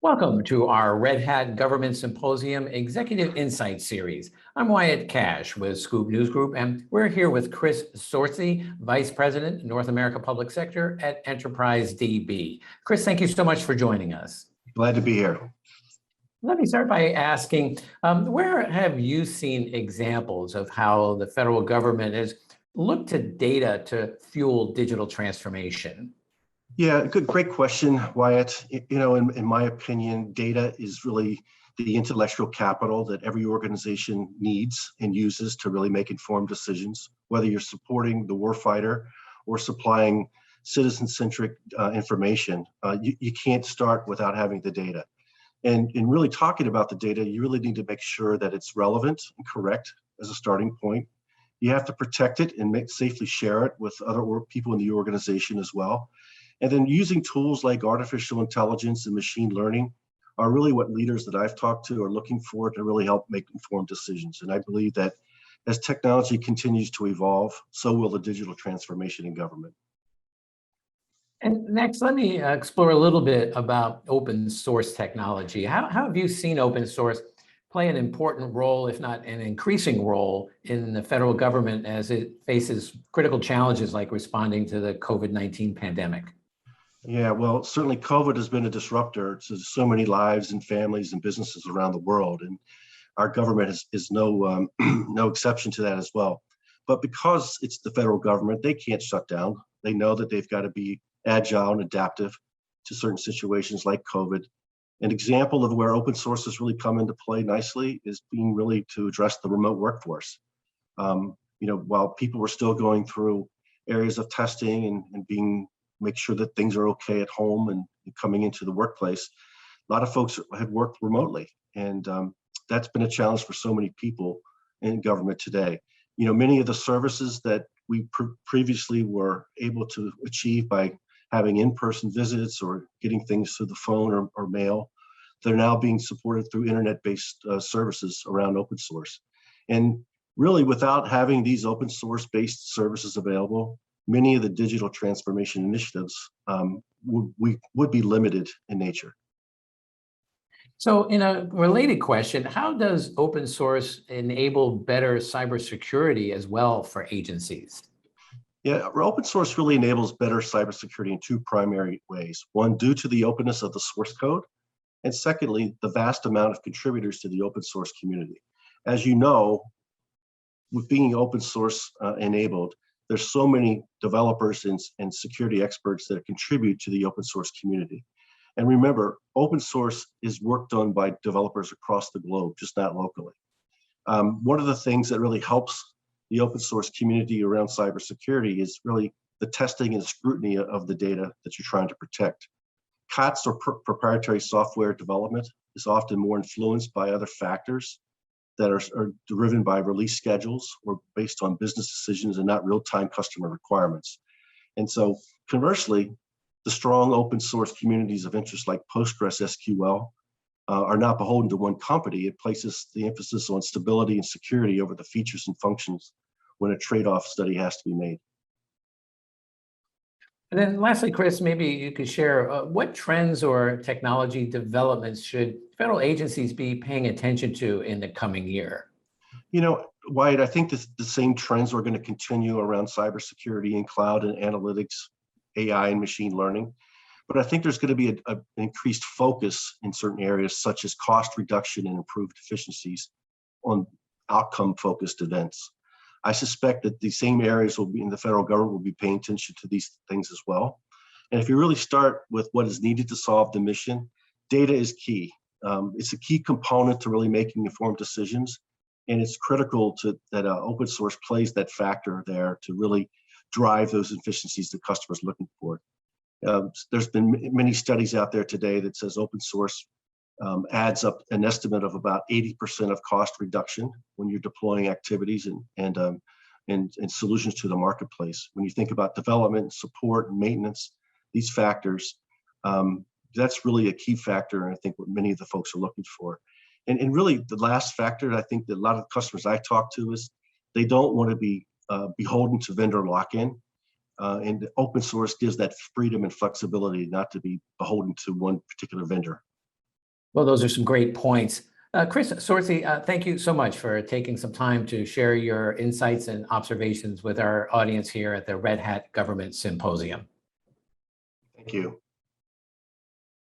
Welcome to our Red Hat Government Symposium Executive Insight Series. I'm Wyatt Cash with Scoop News Group, and we're here with Chris Sortzi, Vice President, North America Public Sector at Enterprise DB. Chris, thank you so much for joining us. Glad to be here. Let me start by asking, where have you seen examples of how the federal government has looked to data to fuel digital transformation? Yeah, great question, Wyatt. In my opinion, data is really the intellectual capital that every organization needs and uses to really make informed decisions, whether you're supporting the warfighter or supplying citizen-centric information. You can't start without having the data. And in really talking about the data, you really need to make sure that it's relevant and correct as a starting point. You have to protect it and safely share it with other people in the organization as well. And then using tools like artificial intelligence and machine learning are really what leaders that I've talked to are looking for to really help make informed decisions. And I believe that as technology continues to evolve, so will the digital transformation in government. And next, let me explore a little bit about open source technology. How have you seen open source play an important role, if not an increasing role, in the federal government as it faces critical challenges like responding to the COVID-19 pandemic? Yeah, well, certainly COVID has been a disruptor to so many lives and families and businesses around the world, and our government is no no exception to that as well. But because it's the federal government, they can't shut down. They know that they've got to be agile and adaptive to certain situations like COVID. An example of where open source has really come into play nicely is being really to address the remote workforce. While people were still going through areas of testing and make sure that things are okay at home and coming into the workplace, a lot of folks have worked remotely. And that's been a challenge for so many people in government today. Many of the services that we previously were able to achieve by having in-person visits or getting things through the phone or mail, they're now being supported through internet-based services around open source. And really, without having these open source-based services available, many of the digital transformation initiatives would be limited in nature. So in a related question, how does open source enable better cybersecurity as well for agencies? Yeah, open source really enables better cybersecurity in two primary ways. One, due to the openness of the source code, and secondly, the vast amount of contributors to the open source community. As you know, with being open source enabled, there's so many developers and security experts that contribute to the open source community. And remember, open source is work done by developers across the globe, just not locally. One of the things that really helps the open source community around cybersecurity is really the testing and scrutiny of the data that you're trying to protect. COTS, or proprietary software development, is often more influenced by other factors that are driven by release schedules or based on business decisions and not real-time customer requirements. And so conversely, the strong open source communities of interest like PostgreSQL are not beholden to one company. It places the emphasis on stability and security over the features and functions when a trade-off study has to be made. And then lastly, Chris, maybe you could share what trends or technology developments should federal agencies be paying attention to in the coming year? Wyatt, I think the same trends are going to continue around cybersecurity and cloud and analytics, AI and machine learning. But I think there's going to be an increased focus in certain areas such as cost reduction and improved efficiencies on outcome-focused events. I suspect that the same areas will be in the federal government will be paying attention to these things as well. And if you really start with what is needed to solve the mission, data is key. It's a key component to really making informed decisions. And it's critical that open source plays that factor there to really drive those efficiencies the customer's looking for. There's been many studies out there today that says open source adds up an estimate of about 80% of cost reduction when you're deploying activities and solutions to the marketplace. When you think about development, support, and maintenance, these factors, that's really a key factor, and I think what many of the folks are looking for. And really, the last factor I think that a lot of customers I talk to is they don't want to be beholden to vendor lock-in. And open source gives that freedom and flexibility not to be beholden to one particular vendor. Well, those are some great points. Chris, Sortzi, thank you so much for taking some time to share your insights and observations with our audience here at the Red Hat Government Symposium. Thank you.